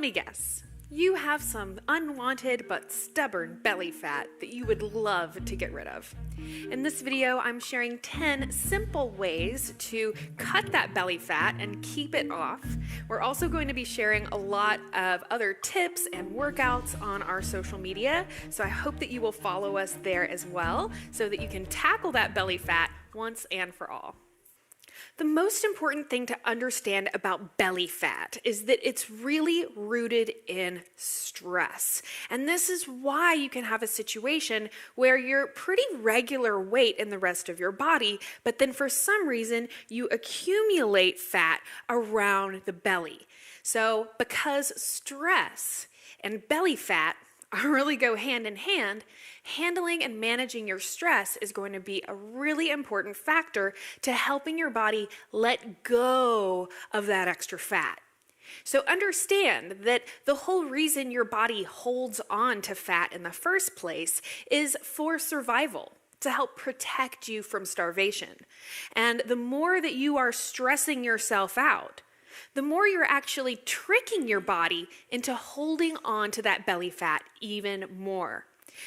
me guess. You have some unwanted but stubborn belly fat that you would love to get rid of. In this video, I'm sharing 10 simple ways to cut that belly fat and keep it off. We're also going to be sharing a lot of other tips and workouts on our social media, so I hope that you will follow us there as well so that you can tackle that belly fat once and for all. The most important thing to understand about belly fat is that it's really rooted in stress. And this is why you can have a situation where you're pretty regular weight in the rest of your body, but then for some reason you accumulate fat around the belly. So because stress and belly fat really go hand in hand, handling and managing your stress is going to be a really important factor to helping your body let go of that extra fat. So understand that the whole reason your body holds on to fat in the first place is for survival, to help protect you from starvation. And the more that you are stressing yourself out, the more you're actually tricking your body into holding on to that belly fat even more.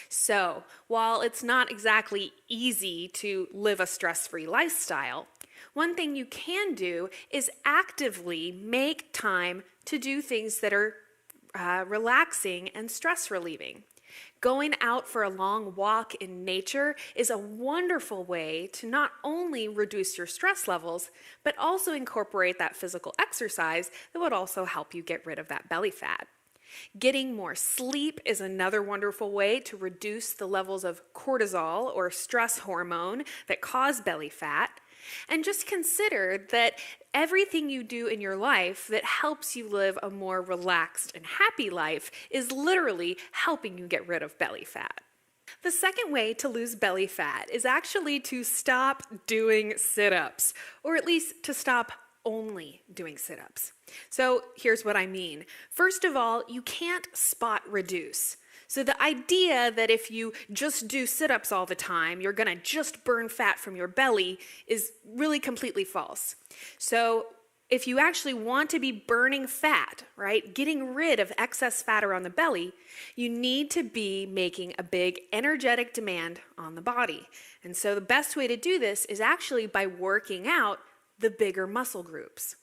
So, while it's not exactly easy to live a stress-free lifestyle, one thing you can do is actively make time to do things that are relaxing and stress relieving. Going out for a long walk in nature is a wonderful way to not only reduce your stress levels, but also incorporate that physical exercise that would also help you get rid of that belly fat. Getting more sleep is another wonderful way to reduce the levels of cortisol or stress hormone that cause belly fat. And just consider that everything you do in your life that helps you live a more relaxed and happy life is literally helping you get rid of belly fat. The second way to lose belly fat is actually to stop doing sit-ups, or at least to stop only doing sit-ups. So here's what I mean. First of all, you can't spot reduce. So the idea that if you just do sit-ups all the time, you're going to just burn fat from your belly is really completely false. So if you actually want to be burning fat, right, getting rid of excess fat around the belly, you need to be making a big energetic demand on the body. And so the best way to do this is actually by working out the bigger muscle groups.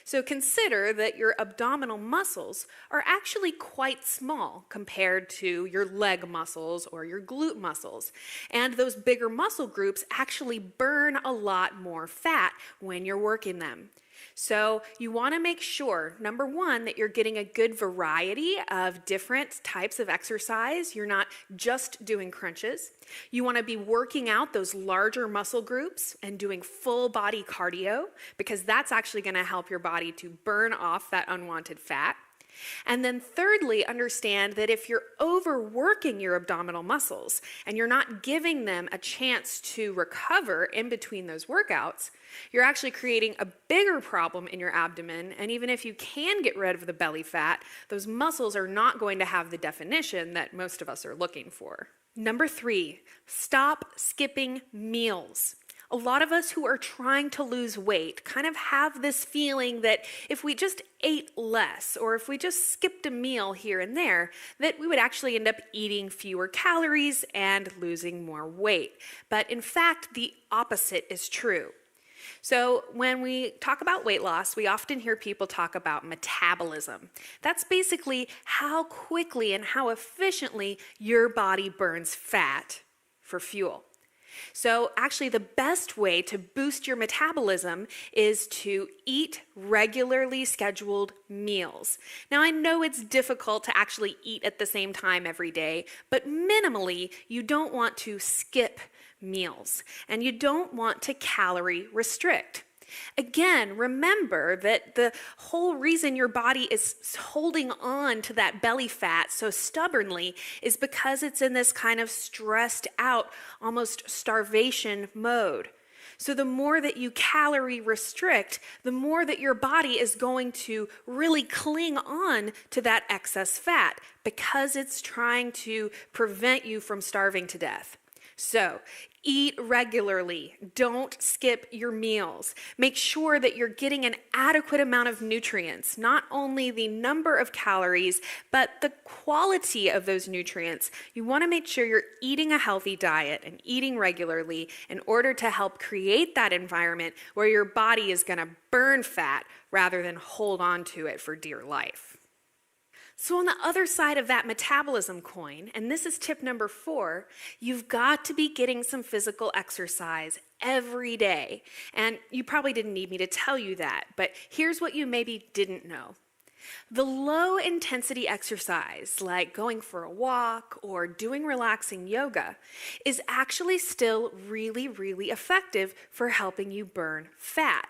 So consider that your abdominal muscles are actually quite small compared to your leg muscles or your glute muscles. And those bigger muscle groups actually burn a lot more fat when you're working them. So you want to make sure, number one, that you're getting a good variety of different types of exercise. You're not just doing crunches. You want to be working out those larger muscle groups and doing full body cardio, because that's actually going to help your body to burn off that unwanted fat. And then thirdly, understand that if you're overworking your abdominal muscles and you're not giving them a chance to recover in between those workouts, you're actually creating a bigger problem in your abdomen. And even if you can get rid of the belly fat, those muscles are not going to have the definition that most of us are looking for. Number 3, stop skipping meals. A lot of us who are trying to lose weight kind of have this feeling that if we just ate less, or if we just skipped a meal here and there, that we would actually end up eating fewer calories and losing more weight. But in fact, the opposite is true. So when we talk about weight loss, we often hear people talk about metabolism. That's basically how quickly and how efficiently your body burns fat for fuel. So actually the best way to boost your metabolism is to eat regularly scheduled meals. Now I know it's difficult to actually eat at the same time every day, but minimally you don't want to skip meals and you don't want to calorie restrict. Again, remember that the whole reason your body is holding on to that belly fat so stubbornly is because it's in this kind of stressed out, almost starvation mode. So the more that you calorie restrict, the more that your body is going to really cling on to that excess fat because it's trying to prevent you from starving to death. So Eat regularly. Don't skip your meals. Make sure that you're getting an adequate amount of nutrients, not only the number of calories, but the quality of those nutrients. You want to make sure you're eating a healthy diet and eating regularly in order to help create that environment where your body is going to burn fat rather than hold on to it for dear life. So on the other side of that metabolism coin, and this is tip number 4, you've got to be getting some physical exercise every day. And you probably didn't need me to tell you that, but here's what you maybe didn't know. The low intensity exercise, like going for a walk or doing relaxing yoga, is actually still really, really effective for helping you burn fat.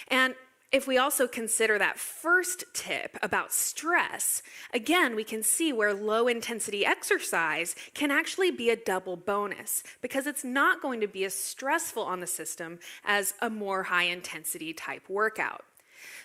And if we also consider that first tip about stress, again, we can see where low intensity exercise can actually be a double bonus because it's not going to be as stressful on the system as a more high intensity type workout.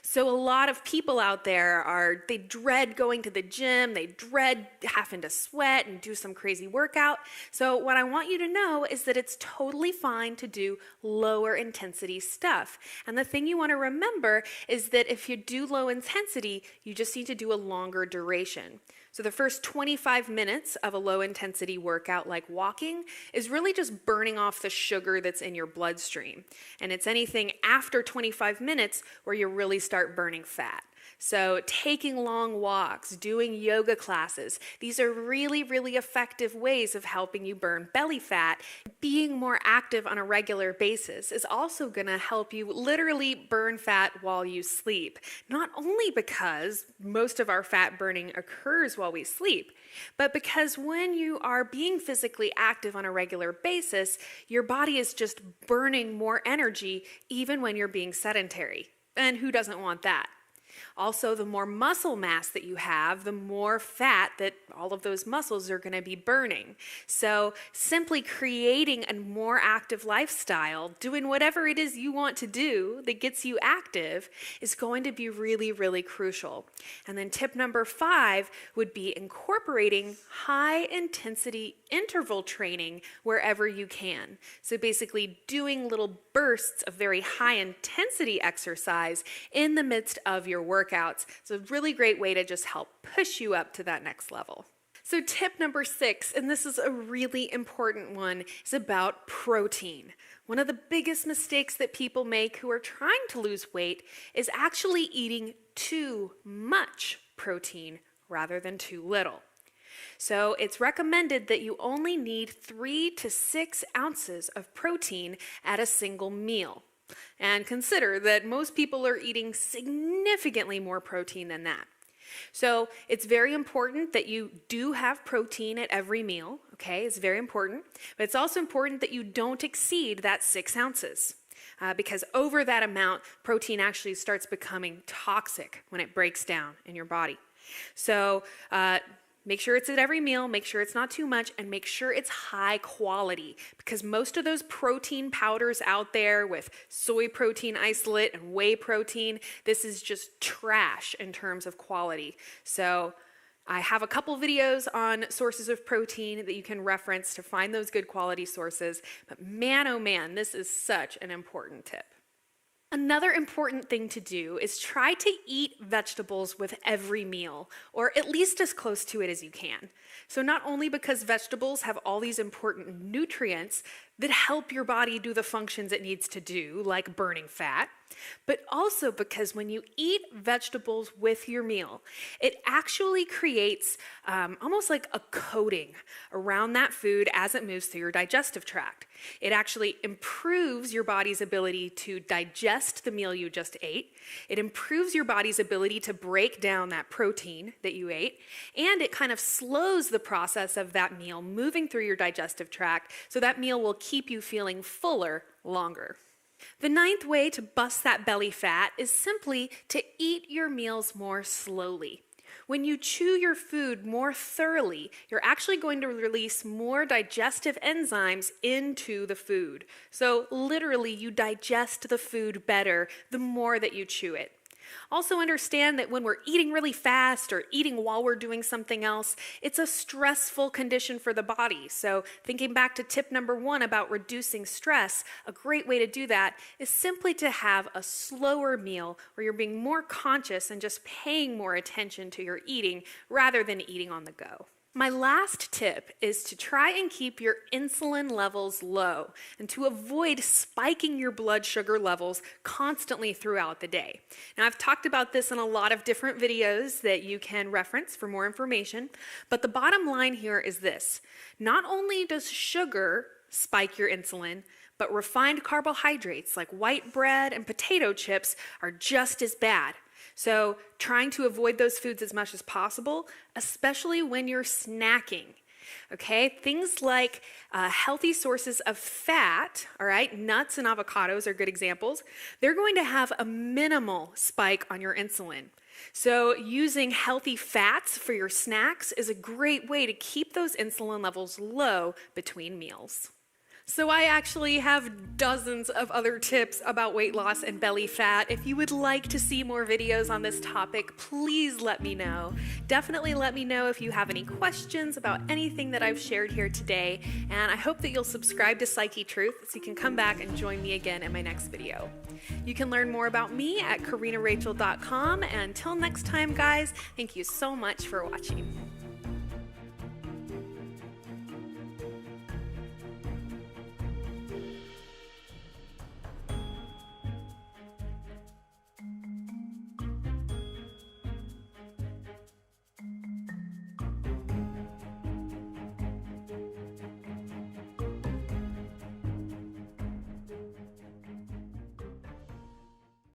So a lot of people out there they dread going to the gym, they dread having to sweat and do some crazy workout. So what I want you to know is that it's totally fine to do lower intensity stuff. And the thing you want to remember is that if you do low intensity, you just need to do a longer duration. So the first 25 minutes of a low intensity workout like walking is really just burning off the sugar that's in your bloodstream. And it's anything after 25 minutes where you really start burning fat. So taking long walks, doing yoga classes, these are really, really effective ways of helping you burn belly fat. Being more active on a regular basis is also going to help you literally burn fat while you sleep. Not only because most of our fat burning occurs while we sleep, but because when you are being physically active on a regular basis, your body is just burning more energy even when you're being sedentary. And who doesn't want that? Also, the more muscle mass that you have, the more fat that all of those muscles are going to be burning. So simply creating a more active lifestyle, doing whatever it is you want to do that gets you active, is going to be really, really crucial. And then tip number 5 would be incorporating high intensity interval training wherever you can. So basically doing little bursts of very high intensity exercise in the midst of your workouts. It's a really great way to just help push you up to that next level. So tip number 6, and this is a really important one, is about protein. One of the biggest mistakes that people make who are trying to lose weight is actually eating too much protein rather than too little. So it's recommended that you only need 3 to 6 ounces of protein at a single meal. And consider that most people are eating significantly more protein than that. So it's very important that you do have protein at every meal, okay? It's very important. But it's also important that you don't exceed that 6 ounces. Because over that amount, protein actually starts becoming toxic when it breaks down in your body. So make sure it's at every meal, make sure it's not too much, and make sure it's high quality, because most of those protein powders out there with soy protein isolate and whey protein, this is just trash in terms of quality. So I have a couple videos on sources of protein that you can reference to find those good quality sources, but man, oh man, this is such an important tip. Another important thing to do is try to eat vegetables with every meal, or at least as close to it as you can. So not only because vegetables have all these important nutrients that help your body do the functions it needs to do, like burning fat, but also because when you eat vegetables with your meal, it actually creates almost like a coating around that food as it moves through your digestive tract. It actually improves your body's ability to digest the meal you just ate. It improves your body's ability to break down that protein that you ate, and it kind of slows the process of that meal moving through your digestive tract, so that meal will keep you feeling fuller longer. The 9th way to bust that belly fat is simply to eat your meals more slowly. When you chew your food more thoroughly, you're actually going to release more digestive enzymes into the food. So literally, you digest the food better the more that you chew it. Also understand that when we're eating really fast or eating while we're doing something else, it's a stressful condition for the body. So thinking back to tip number 1 about reducing stress, a great way to do that is simply to have a slower meal where you're being more conscious and just paying more attention to your eating rather than eating on the go. My last tip is to try and keep your insulin levels low and to avoid spiking your blood sugar levels constantly throughout the day. Now, I've talked about this in a lot of different videos that you can reference for more information, but the bottom line here is this. Not only does sugar spike your insulin, but refined carbohydrates like white bread and potato chips are just as bad. So trying to avoid those foods as much as possible, especially when you're snacking. Okay, things like healthy sources of fat, all right, nuts and avocados are good examples. They're going to have a minimal spike on your insulin. So using healthy fats for your snacks is a great way to keep those insulin levels low between meals. So I actually have dozens of other tips about weight loss and belly fat. If you would like to see more videos on this topic, please let me know. Definitely let me know if you have any questions about anything that I've shared here today. And I hope that you'll subscribe to Psyche Truth so you can come back and join me again in my next video. You can learn more about me at karinarachel.com. And until next time, guys, thank you so much for watching.